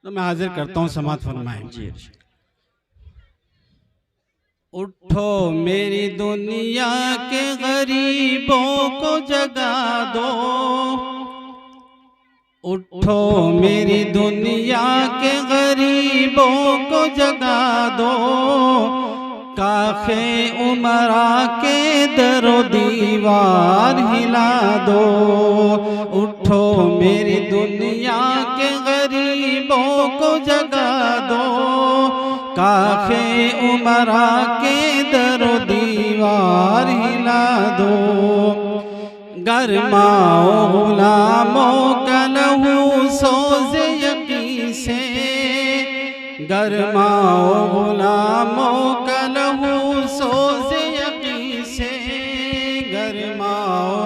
तो मैं हाजिर करता हूँ, समात फरमाएं। जी। उठो मेरी दुनिया के गरीबों को जगा दो, उठो मेरी दुनिया के गरीबों को जगा दो, काखे उमरा के दरो दीवार हिला दो। उठो मेरी दुनिया के गरीबों को जगा दो, काखे उमरा के दरो दीवार हिला दो। गरमाओ गुलामों का लहू सोज़े यकी से, गरमाओ गुलामों का लहू सोज़े यकी से, गरमाओ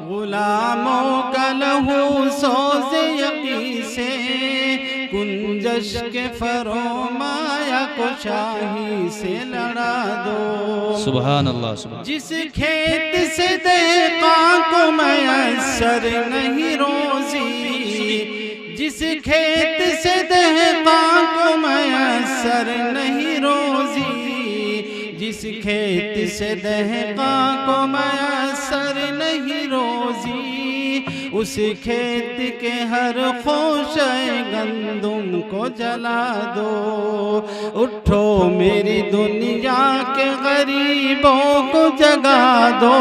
गुलामों का लहू सोज़े यकी से, कुंजश के फरोमाया को शाही से लड़ा दो। सुभान अल्लाह, सुभान। जिस खेत से देका को मैसर नहीं रोजी, जिस खेत से देका को मैसर नहीं रोजी, जिस खेत से देका को मैसर नहीं रोजी, उस खेत के हर खोशे गंदुम को जला दो। उठो मेरी दुनिया के गरीबों को जगा दो,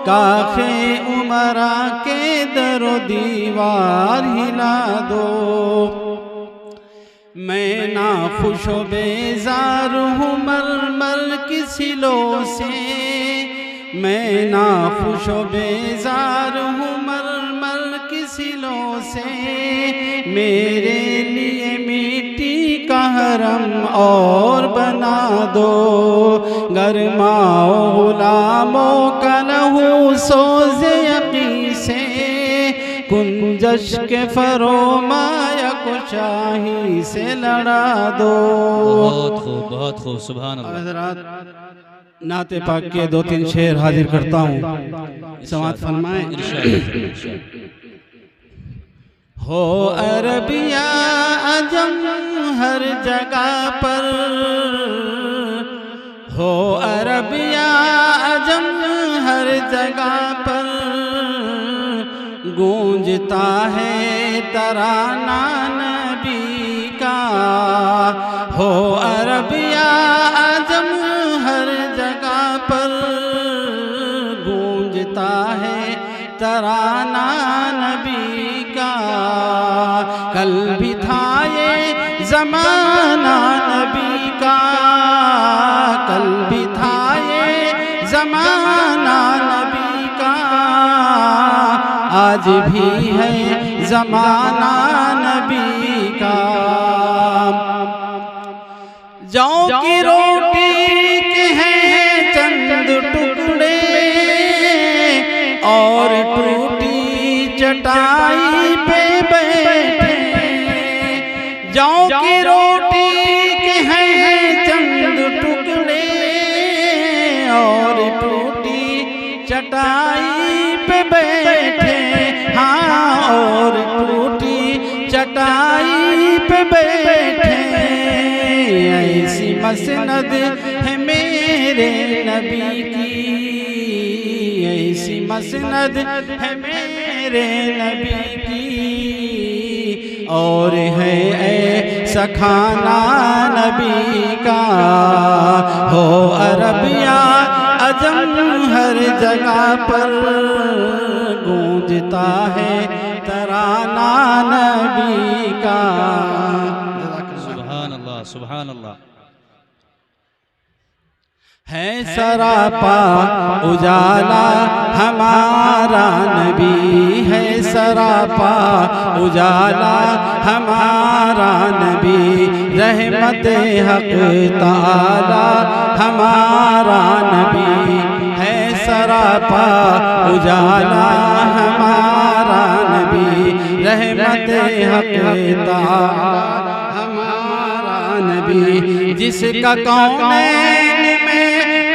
काखे उमरा के दरो दीवार हिला दो। मैं ना खुशो बेजार हूँ मर की सिलों से, मैं ना खुशो बेजार हूँ मर की सिलों से, मेरे लिए मिट्टी का हरम और बना दो। गरमाओ गुलामों का लहू सोज़े यकी से, कुंजश के फरोमाया को शाही से लड़ा दो। बहुत खूब, बहुत खूब, सुभान अल्लाह। नाते पाक के 2-3 शेर हाजिर करता हूँ, समात फरमाएं। हो अरबिया अजम हर जगह पर, हो अरबिया अजम हर जगह पर, गूंजता है तराना नबी का। हो अरबिया अजम हर जगह पर, गूंजता है तराना नबी का। कल भी था ये ज़माना नबी का, कल भी था ये ज़माना नबी का, आज भी है ज़माना नबी का। जौ की रोटी के हैं चंद टुकड़े, और टूटी चटाई पे बैठे। जौ की रोटी के हैं चंद टुकड़े, और टूटी चटाई पे बैठे। हाँ, और टूटी चटाई पे बैठे। ऐसी मसनद है मेरे नबी की, ऐसी मसनद है मेरे नबी की, और है ऐसा खाना नबी का। हो अरबिया अजम हर जगह पर, गूंजता है तराना नबी का। सुभान अल्लाह, सुभान अल्लाह। है सरापा उजाला हमारा नबी, है सरापा उजाला हमारा नबी, रहमत हक ताला हमारा नबी। है सरापा उजाला हमारा नबी, रहमत हक ताला हमारा नबी। जिसका कौनैन में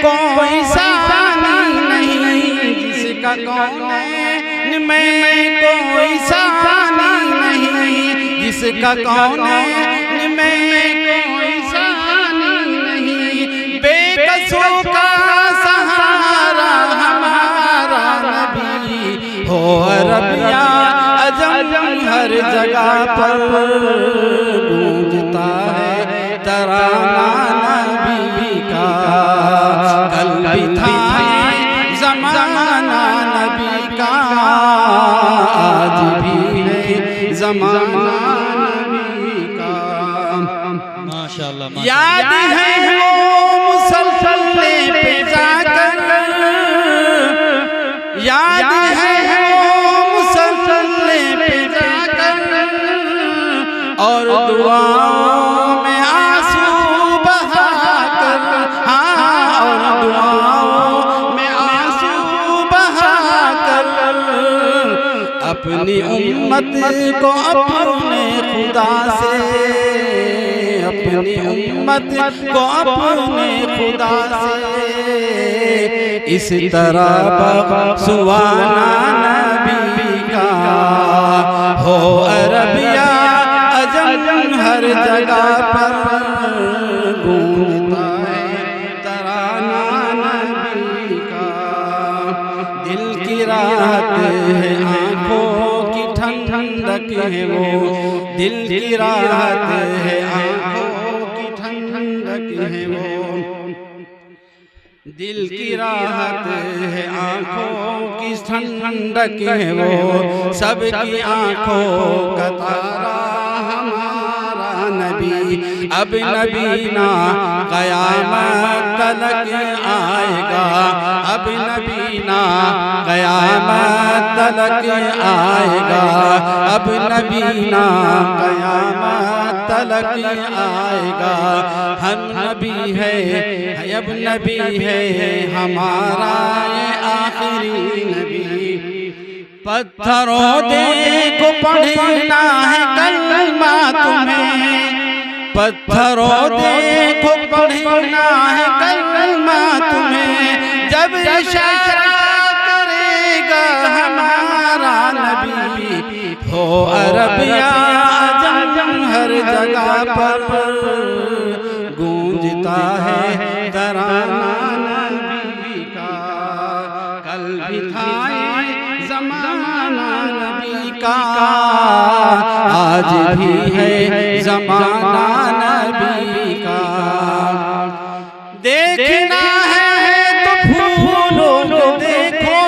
कोई सानी नहीं, जिसका कौनैन में कोई सानी नहीं, इसका कौनैन में कोई सानी नहीं, बेकसों का सहारा हमारा नबी। हो अरबिया अजम हर जगह पर गूंजता है तराना नबी का। कल भी था ज़माना नबी का, आज भी है ज़माना नबी का। माशाअल्लाह याद है वो मुसल्ले पे जाकर, याद है वो मुसल्ले पे जाकर, और दुआओं में आंसू बहाकर, हाँ और दुआओं में आंसू बहाकर, अपनी उम्मत को अपने खुदा से, अपनी उम्मत को अपने खुदा से इस तरह सुवाना नबी का। हो अरबिया अजम हर जगह पर गूंजता है तराना नबी का। दिल की राहत है आँखों की ठंडक है वो, दिल की राहत है आँखों की ठंडक है वो, दिल की राहत है आँखों की ठंडक है वो, सबकी आँखों का तारा हमारा नबी। अब नबी ना क़यामत तलक आएगा, अब नबी ना क़यामत तलक आएगा, अब नबी ना क़यामत तलक आएगा। हम नबी है अब नबी है हमारा ये आखिरी नबी। पत्थरों देखो पढ़ना है कलमा तुम्हें, पत्थरों देखो पढ़ना है कलमा तुम्हें, जब इशारा करेगा हमारा नबी। हो अरबिया अजम हर जगह पर गूंजता है तराना नबी का। कल भी था ज़माना नबी का, आज भी है ज़माना नबी का। देखना है तो फूलों को देखो,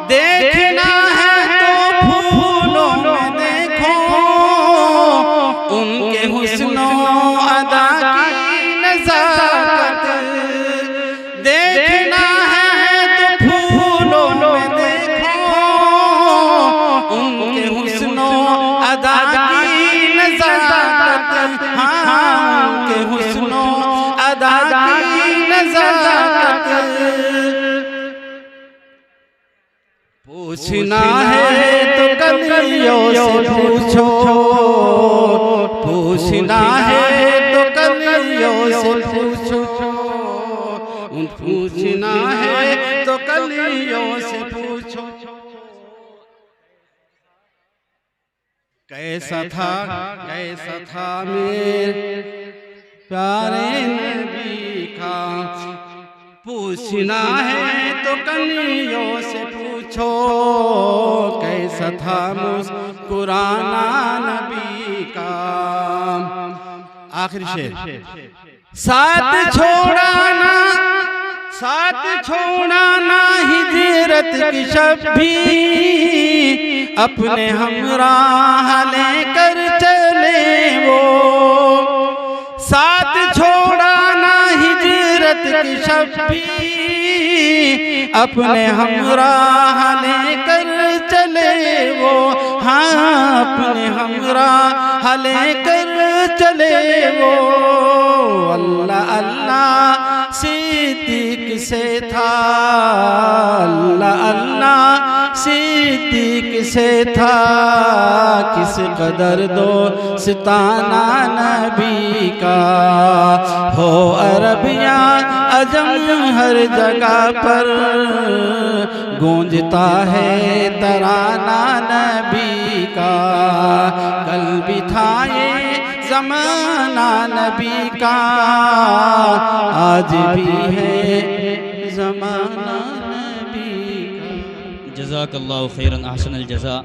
देखना है तो फूलों में देखो, उनके हुस्नो अदा की नज़ाकत। देखना है तो फूलों में देखो, उनके हुस्नो अदा की नज़ाकत, हाँ उनके हुस्नो अदा की नज़ाकत। पूछना है तो कलियों से पूछो, पूछना है तो कलियों से पूछो, पूछना है तो कलियों से पूछो। कैसा था मेरे प्यारे नबी का। पूछना है तो कलियों से पूछो, कैसा था मुस्कुराना नबी का। आखिरी शेर। साथ छोड़ाना, साथ छोड़ाना हिजरत की शब भी, अपने हमराह लेकर चले वो। साथ छोड़ाना हिजरत की शब भी, अपने हमराह लेकर चले वो, हाँ अपने हमराह लेकर चले वो। अल्लाह अल्लाह सिद्दीक़ से था, अल्लाह अल्लाह सिद्दीक़ से था, किस कदर दोस्ताना नबी का। हो अरबिया अजम हर जगह पर गूंजता है तराना नबी का। कल भी था ये ज़माना नबी का, आज भी है ज़माना नबी का। जज़ाकल्लाहु खैरन अहसनल जज़ा।